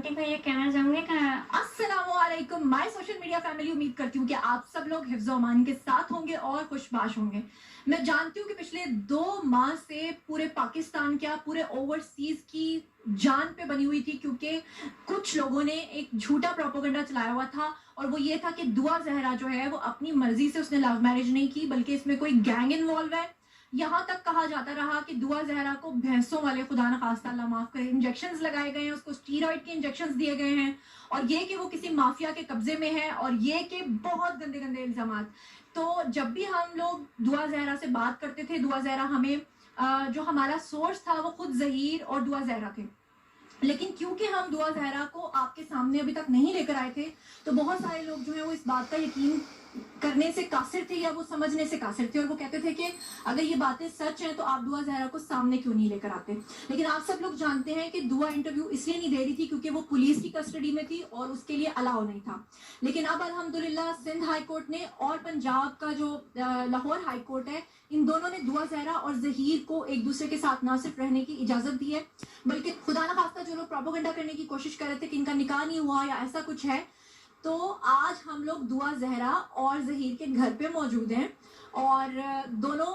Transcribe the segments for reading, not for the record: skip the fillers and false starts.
Aunty को ये कहना चाहूंगी कि अस्सलामुअलैकुम माय सोशल मीडिया फैमिली। उम्मीद करती हूँ कि आप सब लोग हिफ्ज़-ओ अमान के साथ होंगे और खुशबाश होंगे। मैं जानती हूँ कि पिछले 2 माह से पूरे पाकिस्तान क्या पूरे ओवरसीज की जान पे बनी हुई थी, क्योंकि कुछ लोगों ने एक झूठा प्रोपेगेंडा चलाया हुआ था और वो ये था कि दुआ जहरा जो है वो अपनी मर्जी से उसने लव मैरिज नहीं की, बल्कि इसमें कोई गैंग इन्वॉल्व है। यहाँ तक कहा जाता रहा कि दुआ जहरा को भैंसों वाले, खुदा न खास्ता अल्लाह माफ करे, इंजेक्शंस लगाए गए हैं, उसको स्टीरॉइड के इंजेक्शंस दिए गए हैं, और ये कि वो किसी माफिया के कब्जे में है, और ये कि बहुत गंदे गंदे इल्जामात। तो जब भी हम लोग दुआ जहरा से बात करते थे, दुआ जहरा हमें जो हमारा सोर्स था वो खुद जहीर और दुआ जहरा थे, लेकिन क्योंकि हम दुआ जहरा को आपके सामने अभी तक नहीं लेकर आए थे, तो बहुत सारे लोग जो है वो इस बात का यकीन करने से कासिर थे या वो समझने से कासिर थे, और वो कहते थे कि अगर ये बातें सच हैं तो आप दुआ जहरा को सामने क्यों नहीं लेकर आते। लेकिन आप सब लोग जानते हैं कि दुआ इंटरव्यू इसलिए नहीं दे रही थी क्योंकि वो पुलिस की कस्टडी में थी और उसके लिए अलाउ नहीं था। लेकिन अब अल्हम्दुलिल्लाह सिंध हाई कोर्ट ने और पंजाब का जो लाहौर हाई कोर्ट है, इन दोनों ने दुआ जहरा और जहीर को एक दूसरे के साथ ना सिर्फ रहने की इजाजत दी है, बल्कि खुदा न खास्ता जो लोग प्रोपेगेंडा करने की कोशिश कर रहे थे कि इनका निकाह नहीं हुआ या ऐसा कुछ है, तो आज हम लोग दुआ जहरा और जहीर के घर पे मौजूद हैं, और दोनों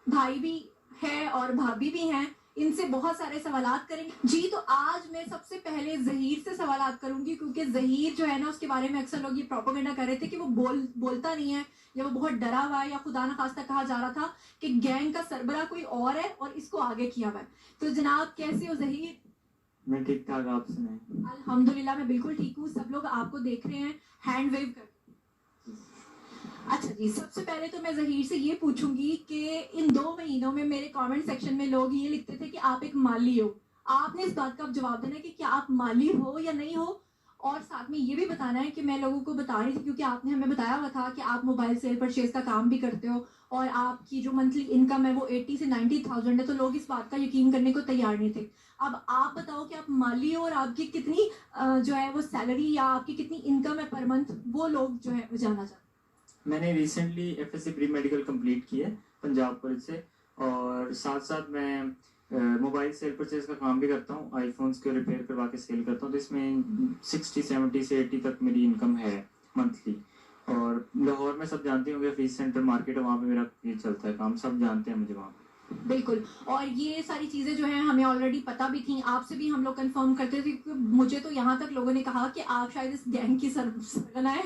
भाई भी हैं और भाभी भी हैं। इनसे बहुत सारे सवालात करेंगे जी। तो आज मैं सबसे पहले जहीर से सवालात करूंगी, क्योंकि जहीर जो है ना, उसके बारे में अक्सर लोग ये प्रोपेगेंडा कर रहे थे कि वो बोलता नहीं है, या वो बहुत डरा हुआ है, या खुदा न खास्ता कहा जा रहा था कि गैंग का सरबरा कोई और है और इसको आगे किया हुआ है। तो जनाब कैसे हो जहीर? मैं ठीक ठाक, आप सुनाएं? अल्हम्दुलिल्लाह मैं बिल्कुल ठीक हूँ। सब लोग आपको देख रहे हैं, हैंड वेव कर। अच्छा जी, सबसे पहले तो मैं जहीर से ये पूछूंगी कि इन 2 महीनों में मेरे कमेंट सेक्शन में लोग ये लिखते थे कि आप एक माली हो। आपने इस बात का अब जवाब देना है कि क्या आप माली हो या नहीं हो, और साथ में ये भी बताना है कि मैं लोगों को बता रही थी क्योंकि आपने हमें बताया हुआ था कि आप मोबाइल सेल परचेज का काम भी करते हो और आपकी जो मंथली इनकम है वो 80 से 90,000 है, तो लोग इस बात का यकीन करने को तैयार नहीं थे। अब आप बताओ कि आप माली हो और आपकी कितनी जो है वो सैलरी या आपकी कितनी इनकम है पर मंथ, वो लोग जो है वो जानना चाहते हैं। मैंने recently FSc pre medical complete की है पंजाब कॉलेज से, और साथ साथ मैं मोबाइल सेल परचेज का काम भी करता हूँ, आईफोन्स को रिपेयर करवा के सेल करता हूँ, तो इसमें 60, 70 से 80 तक मेरी इनकम है मंथली। और लाहौर में सब जानते होंगे फीस सेंटर मार्केट है, वहाँ पे मेरा ये चलता है काम, सब जानते हैं मुझे वहाँ पे। बिल्कुल, और ये सारी चीजें जो हैं हमें ऑलरेडी पता भी थी, आपसे भी हम लोग कंफर्म करते थे, क्योंकि मुझे तो यहाँ तक लोगों ने कहा कि आप शायद इस गैंग की सरगना है,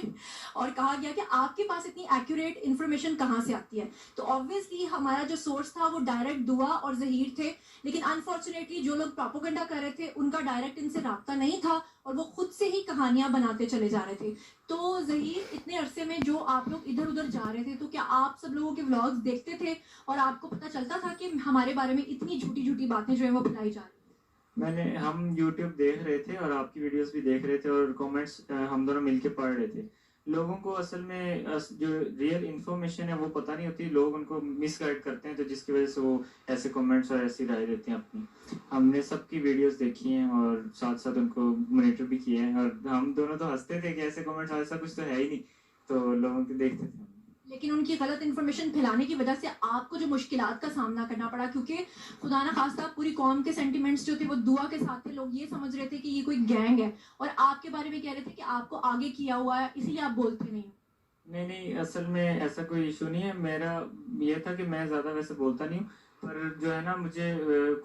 और कहा गया कि आपके पास इतनी एक्यूरेट इन्फॉर्मेशन कहाँ से आती है। तो ऑब्वियसली हमारा जो सोर्स था वो डायरेक्ट दुआ और जहीर थे, लेकिन अनफॉर्चुनेटली जो लोग प्रोपेगेंडा कर रहे थे उनका डायरेक्ट इनसे राब्ता नहीं था और वो खुद से ही कहानियां बनाते चले जा रहे थे। तो जहीर, इतने अरसे में जो आप लोग इधर उधर जा रहे थे, तो क्या आप सब लोगों के व्लॉग्स देखते थे और आपको पता चलता था कि हमारे बारे में इतनी झूठी झूठी बातें जो है वो फैलाई जा रही? हम YouTube देख रहे थे और आपकी वीडियोस भी देख रहे थे, और कमेंट्स हम दोनों मिलके पढ़ रहे थे। लोगों को असल में जो रियल इन्फॉर्मेशन है वो पता नहीं होती, लोग उनको मिसगाइड करते हैं, तो जिसकी वजह से वो ऐसे कमेंट्स और ऐसी राय देते हैं अपनी। हमने सबकी वीडियोस देखी हैं और साथ साथ उनको मॉनिटर भी किया है, और हम दोनों तो हंसते थे कि ऐसे कमेंट्स, ऐसा कुछ तो है ही नहीं, तो लोगों के देखते थे। लेकिन उनकी गलत इन्फॉर्मेशन फैलाने की वजह से आपको जो मुश्किलात का सामना करना पड़ा, क्योंकि खुदा ना खास्ता पूरी कौम के सेंटिमेंट्स जो थे वो दुआ के साथ थे। लोग ये समझ रहे थे कि ये कोई गैंग है और आपके बारे में कह रहे थे कि आपको आगे किया हुआ है, इसीलिए आप बोलते नहीं। नहीं, असल में ऐसा कोई इशू नहीं है। मेरा ये था कि मैं ज़्यादा वैसे बोलता नहीं हूँ, पर जो है ना, मुझे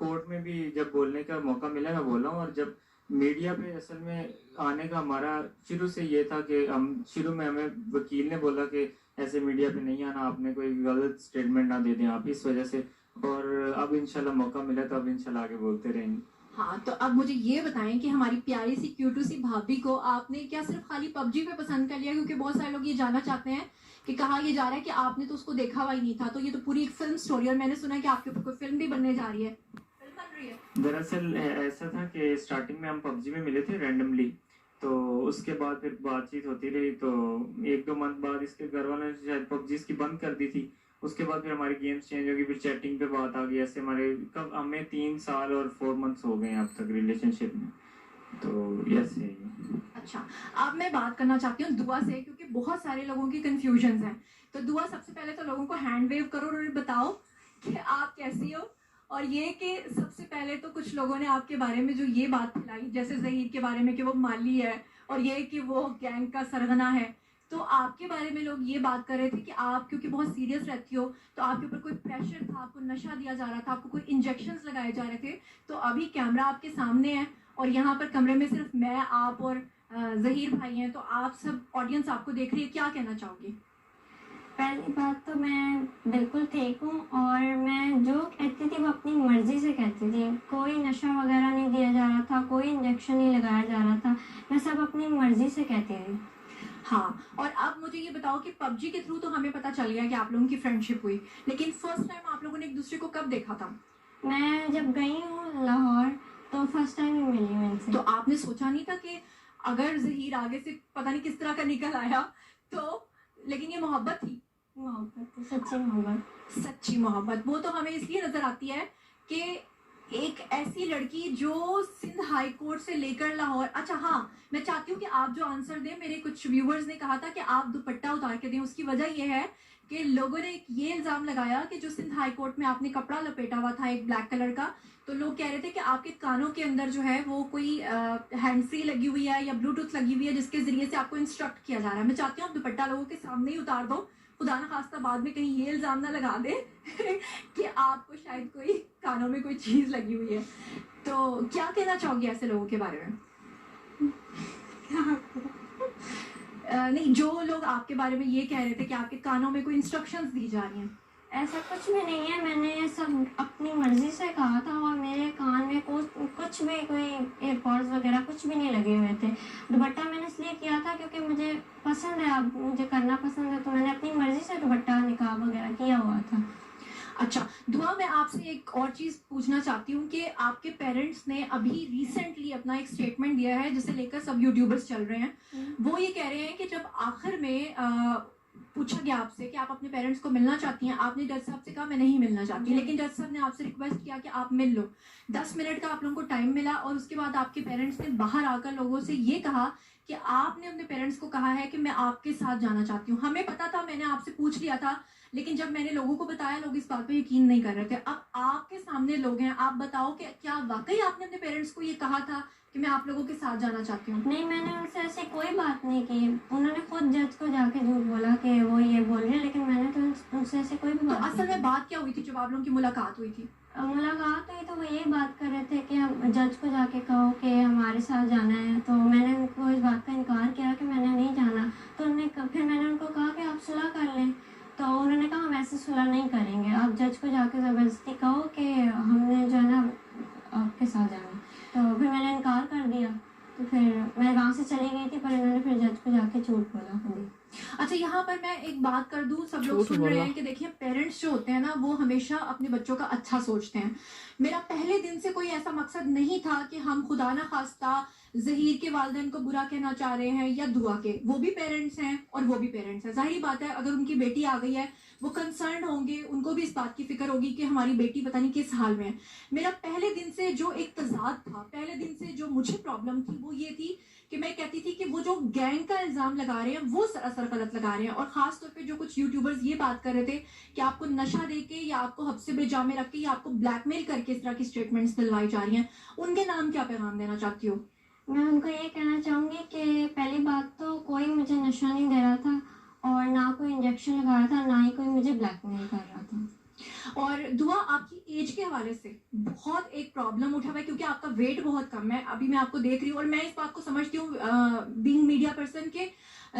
कोर्ट में भी जब बोलने का मौका मिला मैं बोला हूँ, और जब मीडिया पे असल में आने का हमारा शुरू से ये था कि हम शुरू में, हमें वकील ने बोला कि ऐसे मीडिया पे नहीं आना, आपने कोई गलत स्टेटमेंट ना दे दें आप, इस वजह से। और अब इंशाल्लाह मौका मिला तो अब इंशाल्लाह आगे बोलते रहेंगे। हाँ, तो अब मुझे ये बताएं कि हमारी प्यारी सी क्यूटू सी भाभी को आपने क्या सिर्फ खाली पबजी पे पसंद कर लिया? क्योंकि बहुत सारे लोग ये जानना चाहते हैं कि कहा ये जा रहा है कि आपने तो उसको देखा हुआ ही नहीं था, तो ये तो पूरी एक फिल्म स्टोरी, और मैंने सुना है कि आपके ऊपर कोई फिल्म भी बनने जा रही है। फिल्म बन रही है? दरअसल ऐसा था कि स्टार्टिंग में हम पबजी में मिले थे रैंडमली, तो उसके बाद फिर बातचीत होती रही, तो 1-2 मंथ बाद इसके घर वालों ने शायद पबजी इसकी बंद कर दी थी। उसके बाद फिर हमारी गेम्स चेंज होगी, फिर चैटिंग पे बात आ गई, ऐसे हमारे कब हमें 3 साल और 4 मंथ्स हो गए हैं अब तक रिलेशनशिप में, तो ऐसे ही। अच्छा, अब मैं बात करना चाहती हूँ दुआ से, क्योंकि बहुत सारे लोगों की कंफ्यूजन है। तो दुआ, सबसे पहले तो लोगों को हैंड वेव करो और उन्हें बताओ कि आप कैसी हो और ये कि सबसे पहले तो कुछ लोगों ने आपके बारे में जो ये बात फैलाई, जैसे ज़हीर के बारे में कि वो माली है और ये कि वो गैंग का सरगना है, तो आपके बारे में लोग ये बात कर रहे थे कि आप क्योंकि बहुत सीरियस रहती हो तो आपके ऊपर कोई प्रेशर था, आपको नशा दिया जा रहा था, आपको कोई इंजेक्शंस लगाए जा रहे थे। तो अभी कैमरा आपके सामने है और यहाँ पर कमरे में सिर्फ मैं, आप और ज़हीर भाई हैं, तो आप सब ऑडियंस आपको देख रही है, क्या कहना चाहोगी? पहली बात तो मैं बिल्कुल ठीक हूँ और मैं जो कहती थी वो अपनी मर्ज़ी से कहती थी। कोई नशा वगैरह नहीं दिया जा रहा था, कोई इंजेक्शन नहीं लगाया जा रहा था, मैं सब अपनी मर्ज़ी से कहती थी। हाँ, और अब मुझे ये बताओ कि पबजी के थ्रू तो हमें पता चल गया कि आप लोगों की फ्रेंडशिप हुई, लेकिन फर्स्ट टाइम आप लोगों ने एक दूसरे को कब देखा था? मैं जब गई हूँ लाहौर तो फर्स्ट टाइम ही मिली हूँ इनसे। तो आपने सोचा नहीं था कि अगर ज़हीर आगे से पता नहीं किस तरह का निकल आया तो, लेकिन ये मोहब्बत थी? मोहब्बत, सच्ची मोहब्बत। सच्ची मोहब्बत वो तो हमें इसलिए नजर आती है कि एक ऐसी लड़की जो सिंध हाई कोर्ट से लेकर लाहौर, अच्छा हाँ, मैं चाहती हूँ कि आप जो आंसर दें, मेरे कुछ व्यूवर्स ने कहा था कि आप दुपट्टा उतार के दें। उसकी वजह यह है कि लोगों ने ये इल्ज़ाम लगाया कि जो सिंध हाई कोर्ट में आपने कपड़ा लपेटा हुआ था एक ब्लैक कलर का, तो लोग कह रहे थे कि आपके कानों के अंदर जो है वो कोई हैंड फ्री लगी हुई है या ब्लूटूथ लगी हुई है जिसके जरिए से आपको इंस्ट्रक्ट किया जा रहा है। मैं चाहती हूँ आप दुपट्टा लोगों के सामने ही उतार दो, खुदा ना खास्ता बाद में कहीं ये इल्ज़ाम ना लगा दे कि आपको शायद कोई कानों में कोई चीज़ लगी हुई है। तो क्या कहना चाहोगी ऐसे लोगों के बारे में? नहीं, जो लोग आपके बारे में ये कह रहे थे कि आपके कानों में कोई इंस्ट्रक्शंस दी जा रही हैं। ऐसा कुछ भी नहीं है, मैंने ये सब अपनी मर्ज़ी से कहा था और मेरे कान में कुछ भी कोई एयरपॉड्स वगैरह कुछ भी नहीं लगे हुए थे। दुपट्टा मैंने इसलिए किया था क्योंकि मुझे पसंद है, अब मुझे करना पसंद है, तो मैंने अपनी मर्ज़ी से दुपट्टा निकाब वगैरह किया हुआ था। अच्छा दुआ, मैं आपसे एक और चीज़ पूछना चाहती हूँ कि आपके पेरेंट्स ने अभी रिसेंटली अपना एक स्टेटमेंट दिया है जिसे लेकर सब यूट्यूबर्स चल रहे हैं। वो ये कह रहे हैं कि जब आखिर में पूछा गया आपसे कि आप अपने पेरेंट्स को मिलना चाहती हैं, आपने जज साहब से कहा मैं नहीं मिलना चाहती, लेकिन जज साहब ने आपसे रिक्वेस्ट किया कि आप मिल लो। 10 मिनट का आप लोगों को टाइम मिला और उसके बाद आपके पेरेंट्स ने बाहर आकर लोगों से ये कहा कि आपने अपने पेरेंट्स को कहा है कि मैं आपके साथ जाना चाहती हूँ। हमें पता था, मैंने आपसे पूछ लिया था, लेकिन जब मैंने लोगों को बताया लोग इस बात पर यकीन नहीं कर रहे थे। अब आपके सामने लोग हैं, आप बताओ कि क्या वाकई आपने अपने पेरेंट्स को ये कहा था कि मैं आप लोगों के साथ जाना चाहती हूँ? नहीं, मैंने उनसे ऐसी कोई बात नहीं की। उन्होंने खुद जज को जाके झूठ बोला कि वो ये बोल रहे हैं, लेकिन मैंने तो उनसे ऐसी कोई भी तो बात असल में बात क्या हुई थी जब आप लोगों की मुलाकात हुई थी? मुलाकात हुई तो वो ये बात कर रहे थे कि हम जज को जाके कहो कि हमारे साथ जाना है, तो मैंने उनको इस बात का इनकार किया कि मैंने नहीं जाना। तो फिर मैंने उनको कहा कि आप सुलह कर लें, तो उन्होंने कहा हम ऐसे सुलह नहीं करेंगे, आप जज को जाके ज़बरदस्ती कहो कि हमने जो है ना आपके साथ जाना। तो फिर मैंने इनकार कर दिया, तो फिर मैं वहाँ से चली गई थी, पर इन्होंने फिर जज को जाके झूठ बोला खुद। अच्छा, यहाँ पर मैं एक बात कर दूं, सब लोग सुन रहे हैं कि देखिए पेरेंट्स जो होते हैं ना वो हमेशा अपने बच्चों का अच्छा सोचते हैं। मेरा पहले दिन से कोई ऐसा मकसद नहीं था कि हम खुदा ना खास्ता ज़हीर के वालिदैन को बुरा कहना चाह रहे हैं या दुआ के। वो भी पेरेंट्स हैं और वो भी पेरेंट्स हैं, जाहिर बात है अगर उनकी बेटी आ गई है वो कंसर्न होंगे, उनको भी इस बात की फिक्र होगी कि हमारी बेटी पता नहीं किस हाल में है। मेरा पहले दिन से जो एक तजाद था, पहले दिन से जो मुझे प्रॉब्लम थी वो ये थी कि मैं कहती थी कि वो जो गैंग का इल्ज़ाम लगा रहे हैं वो सरासर गलत लगा रहे हैं। और ख़ास तौर पे जो कुछ यूट्यूबर्स ये बात कर रहे थे कि आपको नशा दे के या आपको हब्से बेजा में रख के या आपको ब्लैकमेल करके इस तरह की स्टेटमेंट्स दिलवाई जा रही हैं, उनके नाम क्या पैगाम देना चाहती हो? मैं उनको ये कहना चाहूँगी कि पहली बात तो कोई मुझे नशा नहीं दे रहा था और ना कोई इंजेक्शन लगा रहा था, ना ही कोई मुझे ब्लैकमेल कर रहा था। और दुआ, आपकी एज के हवाले से बहुत एक प्रॉब्लम उठा हुआ है क्योंकि आपका वेट बहुत कम है। अभी मैं आपको देख रही हूँ और मैं इस बात को समझती हूँ बीइंग मीडिया पर्सन के,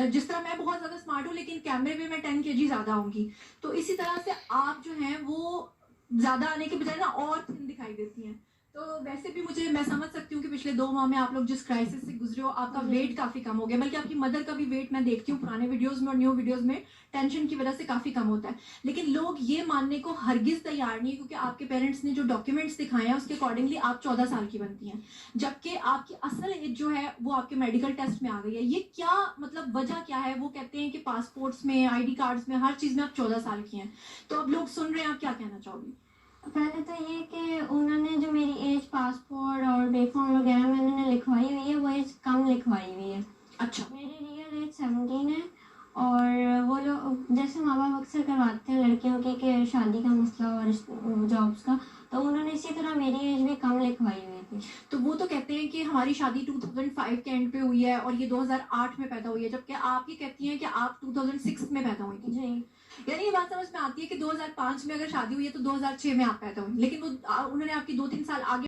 जिस तरह मैं बहुत ज़्यादा स्मार्ट हूँ लेकिन कैमरे में मैं 10 kg ज़्यादा होंगी, तो इसी तरह से आप जो हैं वो ज़्यादा आने के बजाय ना और थिन दिखाई देती हैं। तो वैसे भी मुझे, मैं समझ सकती हूँ कि पिछले 2 माह में आप लोग जिस क्राइसिस से गुजरे हो, आपका वेट काफ़ी कम हो गया, बल्कि आपकी मदर का भी वेट मैं देखती हूँ पुराने वीडियोस में और न्यू वीडियोस में टेंशन की वजह से काफ़ी कम होता है। लेकिन लोग ये मानने को हरगिज़ तैयार नहीं है क्योंकि आपके पेरेंट्स ने जो डॉक्यूमेंट्स दिखाए हैं उसके अकॉर्डिंगली आप 14 साल की बनती हैं, जबकि आपकी असल एज जो है वो आपके मेडिकल टेस्ट में आ गई है। ये क्या मतलब, वजह क्या है? वो कहते हैं कि पासपोर्ट्स में, ID कार्ड्स में, हर चीज़ में आप 14 साल की हैं। तो अब लोग सुन रहे हैं, आप क्या कहना चाहोगी? पहले तो ये कि उन्होंने जो मेरी एज पासपोर्ट और बेफॉर्म वगैरह में उन्होंने लिखवाई हुई है वो एज कम लिखवाई हुई है। अच्छा, मेरी रियल एज 17 है। और वो जैसे माँ बाप अक्सर करवाते हैं लड़कियों की कि शादी का मसला और जॉब्स का, तो उन्होंने तुम्हारी शादी 2005 के एंड पे हुई है और ये 2008 में पैदा हुई है, जबकि आप ये कहती हैं कि आप 2006 में पैदा हुई थी। जी। यानी ये बात समझ में आती है कि 2005 में अगर शादी हुई है तो 2006 में आप पैदा हुई, लेकिन वो उन्होंने आपकी 2-3 साल आगे